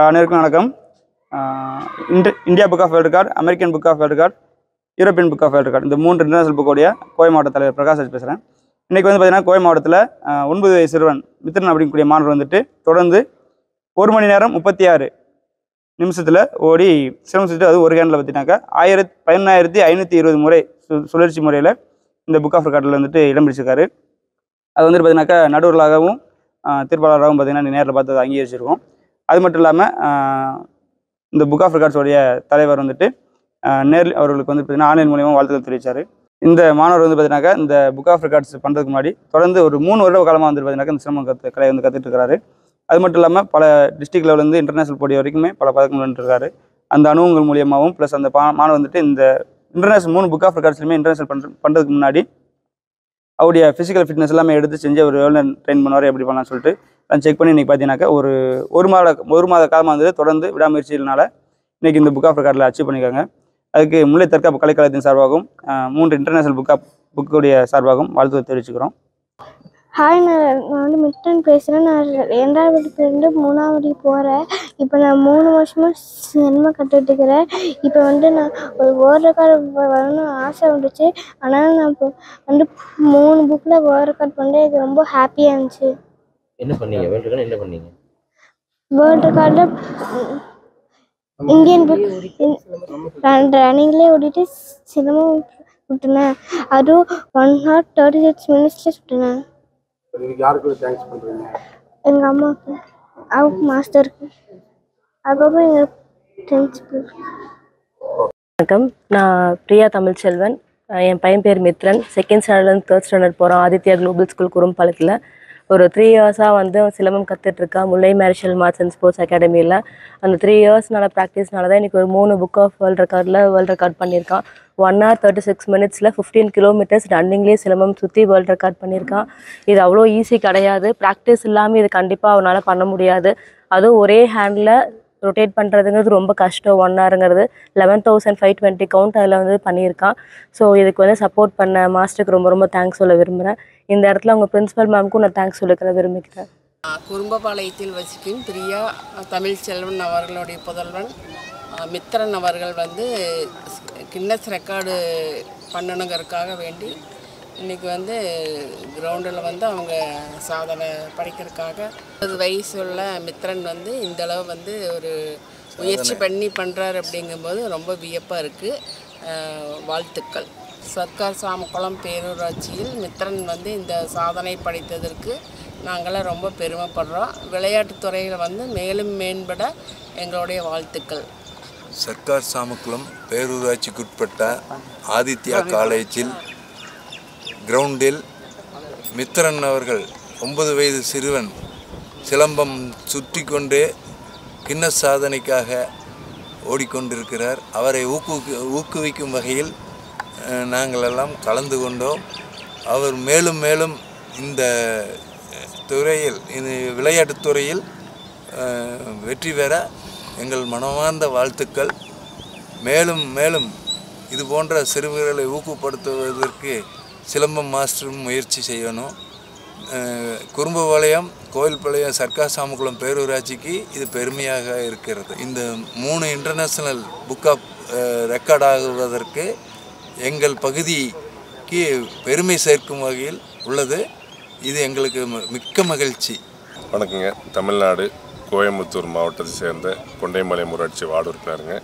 அனைவருக்கும் வணக்கம். India book of world record, American book of world record, European book of world record, இந்த 3 international புக்கோடைய Kovai மாவட்ட தலைவர் பிரகாஷ் ராஜ் பேசுகிறேன். இன்றைக்கி வந்து பார்த்தீங்கன்னா கோவை மாவட்டத்தில் 9 வயது சிறுவன் மித்ரன் அப்படிங்கக்கூடிய மாணவர் வந்துட்டு தொடர்ந்து 1 மணி நேரம் 36 நிமிஷத்தில் ஓடி சிரமம் செஞ்சுட்டு, அது ஒரு கேண்டில் பார்த்தினாக்கா 11,520 முறை சுழற்சி முறையில் இந்த புக் ஆஃப் ரெக்கார்டில் வந்துட்டு இடம் பிடிச்சிருக்காரு. அது வந்துட்டு பார்த்தீங்கன்னாக்கா நடுவர்களாகவும் தீர்ப்பாளராகவும் பார்த்தீங்கன்னா நேரில் பார்த்து அதை அங்கீகரிச்சிருக்கோம். அது மட்டும் இல்லாமல் இந்த புக் ஆஃப் ரெக்கார்ட்ஸோடைய தலைவர் வந்துட்டு நேரில் அவர்களுக்கு வந்து பார்த்திங்கன்னா ஆன்லைன் மூலியமாக வாழ்த்துக்கள் தெரிவித்தார். இந்த மாணவர் வந்து பார்த்தீங்கன்னாக்கா இந்த புக் ஆஃப் ரெக்கார்ட்ஸ் பண்ணுறதுக்கு முன்னாடி தொடர்ந்து ஒரு 3 வருட காலமாக வந்து பார்த்தீங்கன்னா இந்த சிரமம் கலையை வந்து கற்றுட்டு இருக்காரு. அது மட்டும் இல்லாமல் பல டிஸ்ட்ரிக்ட் லெவலேருந்து இன்டர்நேஷனல் போட்டி வரைக்குமே பல பதக்கங்கள் வந்துருக்காரு. அந்த அனுபவங்கள் மூலியமாகவும் ப்ளஸ் அந்த மாணவர் வந்துட்டு இந்த இன்டர்நேஷனல் 3 புக் ஆஃப் ரெக்கார்ட்ஸ்லையுமே இன்டர்நேஷனல் பண்ணுறதுக்கு முன்னாடி அவருடைய ஃபிசிக்கல் ஃபிட்னஸ் எல்லாமே எடுத்து செஞ்சு அவர் எவ்வளோ ட்ரெயின் பண்ணுவார், எப்படி பண்ணலாம்னு சொல்லிட்டு நான் செக் பண்ணி இன்றைக்கி பார்த்தீங்கன்னாக்கா ஒரு மாத காலமாக வந்து தொடர்ந்து விடாமுயற்சியினால இன்றைக்கி இந்த புக் ஆஃப் ரெக்கார்டில் அச்சீவ் பண்ணியிருக்காங்க. அதுக்கு முல்லை தற்காப்பு கலைக்கழகத்தின் சார்பாகவும் 3 இன்டர்நேஷனல் புக்குடைய சார்பாகவும் வாழ்த்து தெரிவிச்சுக்கிறோம். ஹாய், நான் வந்து மித்ரன் பேசுகிறேன். நான் 2ஆம் வகுப்புலேருந்து 3ஆம் வகுப்பு போகிறேன். இப்போ நான் 3 வருஷமாக சினிமா கற்றுட்டு இருக்கிறேன். இப்போ வந்து நான் ஒரு வேர்ல்ட் ரெக்கார்டு வரணும்னு ஆசை வந்துச்சு. ஆனால் நான் இப்போ வந்து 3 புக்கில் வேர்ல்ட் ரெக்கார்ட் பண்ணேன். எனக்கு ரொம்ப ஹாப்பியாக இருந்துச்சு. என்ன பண்ணீங்க? வேர்ல்ட் ரெக்கார்ட் என்ன பண்ணீங்க? வேர்ல்ட் ரெக்கார்டில் இந்தியன் புக் ரன்னிங்லேயே ஓடிட்டு சினிமா விட்டுனேன். அதுவும் 1 hour 36 minutes சுட்டினேன். யாருக்கு தேங்க்ஸ் பண்ணுறீங்க? எங்கள் அம்மாவுக்கு, அவங்க மாஸ்டருக்கு, அதுக்கப்புறம் எங்கள் ஃப்ரெண்ட்ஸுக்கு. வணக்கம், நான் பிரியா தமிழ்ச்செல்வன். என் பையன் பேர் மித்ரன். 2nd ஸ்டாண்டர்ட்லேருந்து 3rd ஸ்டாண்டர்ட் போகிறான். ஆதித்யா குளோபல் ஸ்கூல் குறும்பாலத்தில். ஒரு 3 இயர்ஸாக வந்து சிலம்பம் கற்றுட்ருக்கா Mullai martial arts and sports அகாடமியில். அந்த 3 இயர்ஸ்னால ப்ராக்டிஸ்னால தான் இன்றைக்கி ஒரு 3 புக் ஆஃப் வேர்ல்ட் ரெக்கார்ட் பண்ணியிருக்கான். 1 hour 36 minutes 15 kilometers ரன்னிங்லேயே சிலம்பம் சுற்றி வேர்ல்ட் ரெக்கார்ட் பண்ணியிருக்கான். இது அவ்வளோ ஈஸி கிடையாது. ப்ராக்டிஸ் இல்லாமல் இது கண்டிப்பாக அவனால் பண்ண முடியாது. அதுவும் ஒரே ஹேண்டில் ரொட்டேட் பண்ணுறதுங்கிறது ரொம்ப கஷ்டம். 1 hourங்கிறது 11,520 கவுண்ட் அதில் வந்து பண்ணியிருக்கான். ஸோ இதுக்கு வந்து சப்போர்ட் பண்ண மாஸ்டருக்கு ரொம்ப ரொம்ப தேங்க்ஸ் சொல்ல விரும்புகிறேன். இந்த இடத்துல அவங்க பிரின்ஸிபல் மேம்க்கும் நான் தேங்க்ஸ் சொல்லிக்கிற விரும்புகிறேன். குறும்பபாளையத்தில் வசிக்கும் பிரியா தமிழ்ச்செல்வன் அவர்களுடைய புதல்வன் மித்ரன் அவர்கள் வந்து கின்னஸ் ரெக்கார்டு பண்ணணுங்கிறதுக்காக வேண்டி இன்றைக்கி வந்து கிரவுண்டில் வந்து அவங்க சாதனை படிக்கிறதுக்காக 20 வயசுள்ள மித்ரன் வந்து இந்தளவு வந்து ஒரு முயற்சி பண்ணி பண்ணுறாரு. அப்படிங்கும்போது ரொம்ப வியப்பாக இருக்குது. வாழ்த்துக்கள். சர்க்கார் சாமக்குளம் பேரூராட்சியில் மித்ரன் வந்து இந்த சாதனை படைத்ததற்கு நாங்களாம் ரொம்ப பெருமைப்படுறோம். விளையாட்டுத்துறையில் வந்து மேலும் மேம்பட எங்களுடைய வாழ்த்துக்கள். சர்க்கார் சாமக்குளம் பேரூராட்சிக்குட்பட்ட ஆதித்யா காலேஜில் கிரவுண்டில் மித்ரன் அவர்கள் 9 வயது சிறுவன் சிலம்பம் சுற்றி கொண்டே கின்னஸ் சாதனைக்காக ஓடிக்கொண்டிருக்கிறார். அவரை ஊக்குவிக்கும் வகையில் நாங்களெல்லாம் கலந்து கொண்டோம். அவர் மேலும் மேலும் இந்த துறையில், இந்த விளையாட்டுத்துறையில் வெற்றி பெற எங்கள் மனமார்ந்த வாழ்த்துக்கள். மேலும் மேலும் இது போன்ற சிறுவர்களை ஊக்கப்படுத்துவதற்கு சிலம்பம் மாஸ்டரும் முயற்சி செய்யணும். குறும்பபாளையம், கோயில்பாளையம், சர்க்கார் சாமக்குளம் பேரூராட்சிக்கு இது பெருமையாக இருக்கிறது. இந்த 3 இன்டர்நேஷ்னல் புக் ஆஃப் ரெக்கார்ட் ஆகுவதற்கு எங்கள் பகுதிக்கு பெருமை சேர்க்கும் வகையில் உள்ளது. இது எங்களுக்கு மிக்க மகிழ்ச்சி. வணக்கங்க. தமிழ்நாடு கோயம்புத்தூர் மாவட்டத்தை சேர்ந்த கொண்டைமலை ஊராட்சி வார்டு உறுப்பினருங்க.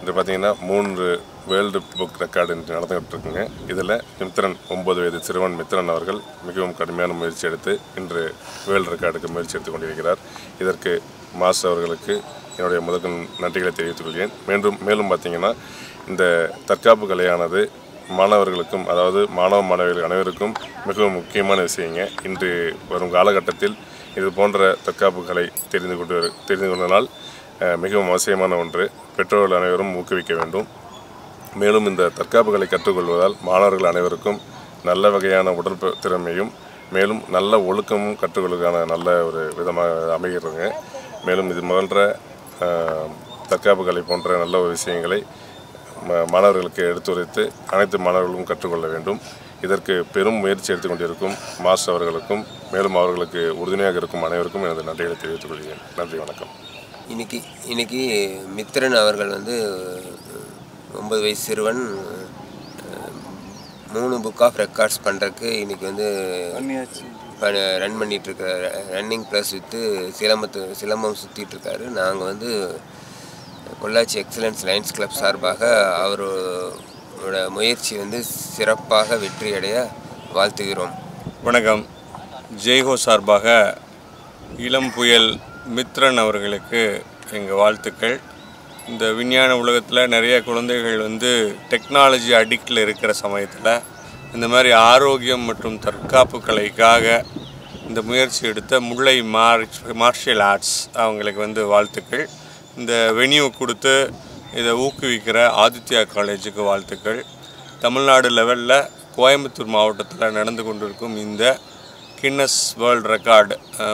இது பார்த்திங்கன்னா 3 வேர்ல்டு புக் ரெக்கார்டு நடந்துகிட்டு இருக்குங்க. இதில் மித்ரன் 9 வயது சிறுவன் மித்ரன் அவர்கள் மிகவும் கடுமையான முயற்சி எடுத்து இன்று வேர்ல்டு ரெக்கார்டுக்கு முயற்சி எடுத்து கொண்டிருக்கிறார். இதற்கு மாஸ்டர் அவர்களுக்கு என்னுடைய முதல் நன்றிகளை தெரிவித்துக் கொள்கிறேன். மேலும் பார்த்திங்கன்னா இந்த தற்காப்பு கலையானது மாணவர்களுக்கும், அதாவது மாணவிகள் அனைவருக்கும் மிகவும் முக்கியமான விஷயங்க. இன்று வரும் காலகட்டத்தில் இது போன்ற தற்காப்பு கலை தெரிந்து கொண்டனால் மிகவும் அவசியமான ஒன்று. பெற்றோர்கள் அனைவரும் ஊக்குவிக்க வேண்டும். மேலும் இந்த தற்காப்பு கலை கற்றுக்கொள்வதால் மாணவர்கள் அனைவருக்கும் நல்ல வகையான உடல் திறமையும் மேலும் நல்ல ஒழுக்கமும் கற்றுக்கொள்வதற்கான நல்ல ஒரு விதமாக அமைகிறதுங்க. மேலும் இது போன்ற தற்காப்பு கலை போன்ற நல்ல விஷயங்களை மாணவர்களுக்கு எடுத்துரைத்து அனைத்து மாணவர்களும் கற்றுக்கொள்ள வேண்டும். இதற்கு பெரும் முயற்சி எடுத்துக்கொண்டிருக்கும் மாஸ்டர் அவர்களுக்கும் மேலும் அவர்களுக்கு உறுதுணையாக இருக்கும் அனைவருக்கும் எனது நன்றிகளை தெரிவித்துக் கொள்கிறேன். நன்றி, வணக்கம். இன்னைக்கு மித்ரன் அவர்கள் வந்து 9 வயசு சிறுவன் 3 புக் ஆஃப் ரெக்கார்ட்ஸ் பண்ணுறதுக்கு இன்றைக்கி வந்து run பண்ணிகிட்ருக்காரு. Running plus with silambam சுற்றிட்டுருக்காரு. நாங்கள் வந்து பொள்ளாச்சி எக்ஸலன்ஸ் லயன்ஸ் கிளப் சார்பாக அவரோட முயற்சி வந்து சிறப்பாக வெற்றியடைய வாழ்த்துகிறோம். வணக்கம். ஜெய்ஹோ சார்பாக இளம் புயல் மித்ரன் அவர்களுக்கு எங்கள் வாழ்த்துக்கள். இந்த விஞ்ஞான உலகத்தில் நிறைய குழந்தைகள் வந்து டெக்னாலஜி அடிக்டில் இருக்கிற சமயத்தில் இந்த மாதிரி ஆரோக்கியம் மற்றும் தற்காப்பு கலைக்காக இந்த முயற்சி எடுத்த முல்லை மார்ஷியல் ஆர்ட்ஸ் அவங்களுக்கு வந்து வாழ்த்துக்கள். இந்த வென்யூ கொடுத்து இதை ஊக்குவிக்கிற ஆதித்யா காலேஜுக்கு வாழ்த்துக்கள். தமிழ்நாடு லெவலில் கோயம்புத்தூர் மாவட்டத்தில் நடந்து கொண்டிருக்கும் இந்த கின்னஸ் வேர்ல்டு ரெக்கார்டு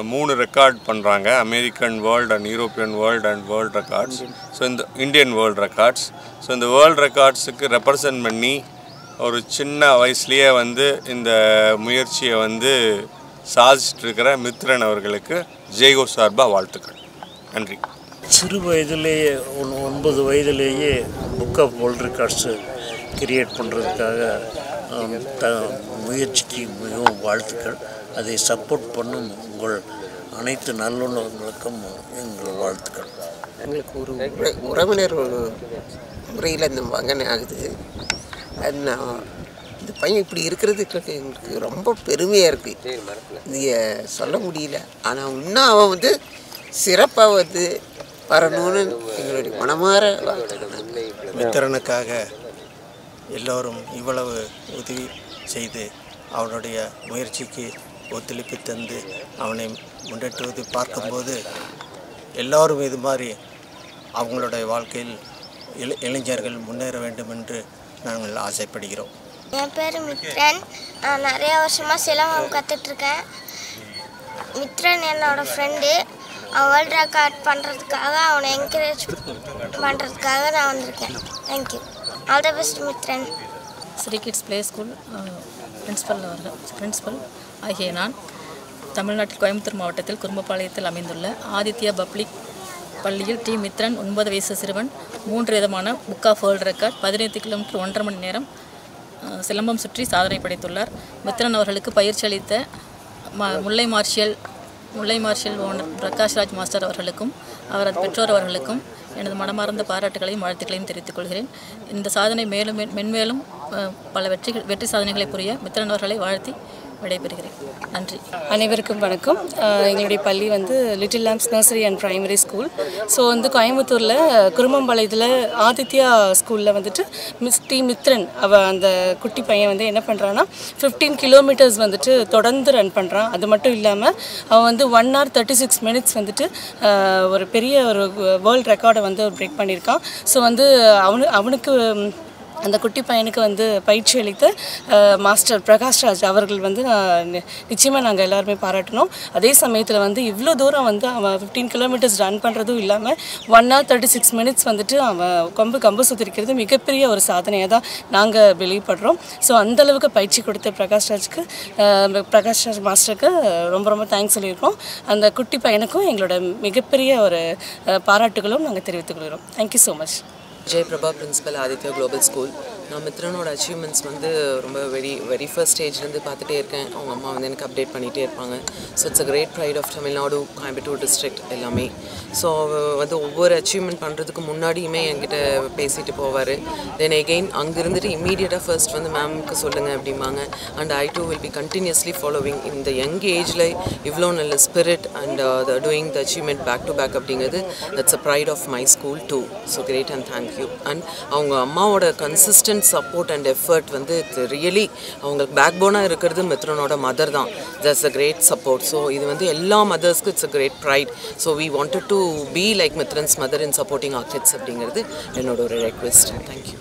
3 ரெக்கார்ட் பண்ணுறாங்க. American world and European world and world records. So இந்த இந்தியன் வேர்ல்டு ரெக்கார்ட்ஸ். ஸோ இந்த வேர்ல்டு ரெக்கார்ட்ஸுக்கு ரெப்ரசன்ட் பண்ணி ஒரு சின்ன வயசுலேயே வந்து இந்த முயற்சியை வந்து சாதிச்சிட்ருக்கிற மித்ரன் அவர்களுக்கு ஜெய்கோ சார்பாக வாழ்த்துக்கள். நன்றி. சிறு வயதிலேயே 9 வயதிலேயே book of world records create பண்ணுறதுக்காக முயற்சிக்கு மிகவும் வாழ்த்துக்கள். அதை சப்போர்ட் பண்ணும் உங்கள் அனைத்து நல்லுள்ளவங்களுக்கும் எங்கள் வாழ்த்துக்கள். எங்களுக்கு ஒரு உறவினர் முறையில் இந்த மகன் ஆகுது. அது நான் இந்த பையன் இப்படி இருக்கிறதுக்கு எங்களுக்கு ரொம்ப பெருமையாக இருக்குது. இது சொல்ல முடியல. ஆனால் இன்னும் அவன் வந்து சிறப்பாக வந்து வரணும்னு எங்களுடைய மனமாற மித்திரனுக்காக எல்லோரும் இவ்வளவு உதவி செய்து அவனுடைய முயற்சிக்கு ஒத்துழைப்பு தந்து அவனை முன்னேற்றுவது பார்க்கும்போது எல்லோரும் இது மாதிரி அவங்களுடைய வாழ்க்கையில் இளைஞர்கள் முன்னேற வேண்டும் என்று நாங்கள் ஆசைப்படுகிறோம். என் பேர் மித்ரன். நான் நிறைய வருஷமாக சிலம்பம் கற்றுட்ருக்கேன். மித்ரன் என்னோட ஃப்ரெண்டு. அவன் வேர்ல்டு ரெக்கார்ட் பண்ணுறதுக்காக அவனை என்கரேஜ் பண்ணுறதுக்காக நான் வந்திருக்கேன். Thank you. All the best Mithran. Sri kids play school principal ஆகிய நான் தமிழ்நாட்டில் கோயம்புத்தூர் மாவட்டத்தில் குறும்பபாளையத்தில் அமைந்துள்ள ஆதித்யா பப்ளிக் பள்ளியில் டி மித்ரன் 9 வயசு சிறுவன் 3 விதமான book of world record 18 kilometre 1.5 மணி நேரம் சிலம்பம் சுற்றி சாதனை படைத்துள்ளார். மித்ரன் அவர்களுக்கு பயிற்சி அளித்த Mullai martial owner Prakashraj master அவர்களுக்கும் அவரது பெற்றோர் அவர்களுக்கும் எனது மனமார்ந்த பாராட்டுகளையும் வாழ்த்துக்களையும் தெரிவித்துக் கொள்கிறேன். இந்த சாதனை மென்மேலும் பல வெற்றி சாதனைகளை புரிய மித்ரன் அவர்களை வாழ்த்தி விடைபெறுகிறேன். நன்றி. அனைவருக்கும் வணக்கம். எங்களுடைய பள்ளி வந்து little lamps nursery and primary school. So வந்து கோயம்புத்தூரில் குருமம்பாளையத்தில் ஆதித்யா ஸ்கூலில் வந்துட்டு டி மித்ரன் அந்த குட்டி பையன் வந்து என்ன பண்ணுறான்னா 15 கிலோமீட்டர்ஸ் வந்துட்டு தொடர்ந்து ரன் பண்ணுறான். அது மட்டும் இல்லாமல் அவன் வந்து 1 hour 36 minutes வந்துட்டு ஒரு பெரிய ஒரு வேர்ல்டு ரெக்கார்டை வந்து பிரேக் பண்ணியிருக்கான். ஸோ வந்து அவனுக்கு அந்த குட்டி பையனுக்கு வந்து பயிற்சி அளித்த மாஸ்டர் பிரகாஷ்ராஜ் அவர்கள் வந்து நிச்சயமாக நாங்கள் எல்லாருமே பாராட்டணும். அதே சமயத்தில் வந்து இவ்வளோ தூரம் வந்து அவன் 15 கிலோமீட்டர்ஸ் ரன் பண்ணுறதும் இல்லாமல் 1 hour 36 minutes வந்துட்டு அவன் கம்பு சுற்றிருக்கிறது மிகப்பெரிய ஒரு சாதனையாக தான் நாங்கள் பிலீவ் பண்ணுறோம். ஸோ அந்தளவுக்கு பயிற்சி கொடுத்த பிரகாஷ்ராஜ் மாஸ்டருக்கு ரொம்ப தேங்க்ஸ் சொல்லியிருக்கோம். அந்த குட்டி பையனுக்கும் எங்களோட மிகப்பெரிய ஒரு பாராட்டுகளும் நாங்கள் தெரிவித்துக் கொள்கிறோம். Thank you so much. Jayaprabha principal Aditya global school. நான் மித்ரனோட அச்சீவ்மெண்ட்ஸ் வந்து ரொம்ப வெரி ஃபர்ஸ்ட் ஸ்டேஜ்லேருந்து பார்த்துட்டே இருக்கேன். அவங்க அம்மா வந்து எனக்கு அப்டேட் பண்ணிகிட்டே இருப்பாங்க. So it's a great pride of Tamil Nadu Coimbatore district எல்லாமே. ஸோ வந்து ஒவ்வொரு அச்சீவ்மெண்ட் பண்ணுறதுக்கு முன்னாடியுமே என்கிட்ட பேசிட்டு போவார். தென் எகெயின் அங்கே இருந்துட்டு இம்மீடியட்டாக ஃபர்ஸ்ட் வந்து மேம்க்கு சொல்லுங்கள் அப்படிம்பாங்க. And I too will be continuously following. இந்த யங் ஏஜில் இவ்வளோ நல்ல spirit and doing the achievement back to back அப்படிங்கிறது that's a pride of my school too. So great and thank you. And அவங்க அம்மாவோட கன்சிஸ்டன்ட் சப்போர்ட் அண்ட் எஃபர்ட் வந்து really அவங்களுக்கு பேக் போனாக இருக்கிறது மித்ரனோட மதர் தான். That's a great support. So இது வந்து எல்லா மதர்ஸ்க்கு it's a great pride. So we wanted to be like மித்ரன்ஸ் mother in supporting our kids அப்படிங்கிறது என்னோட ஒரு ரெக்வெஸ்ட். தேங்க்யூ.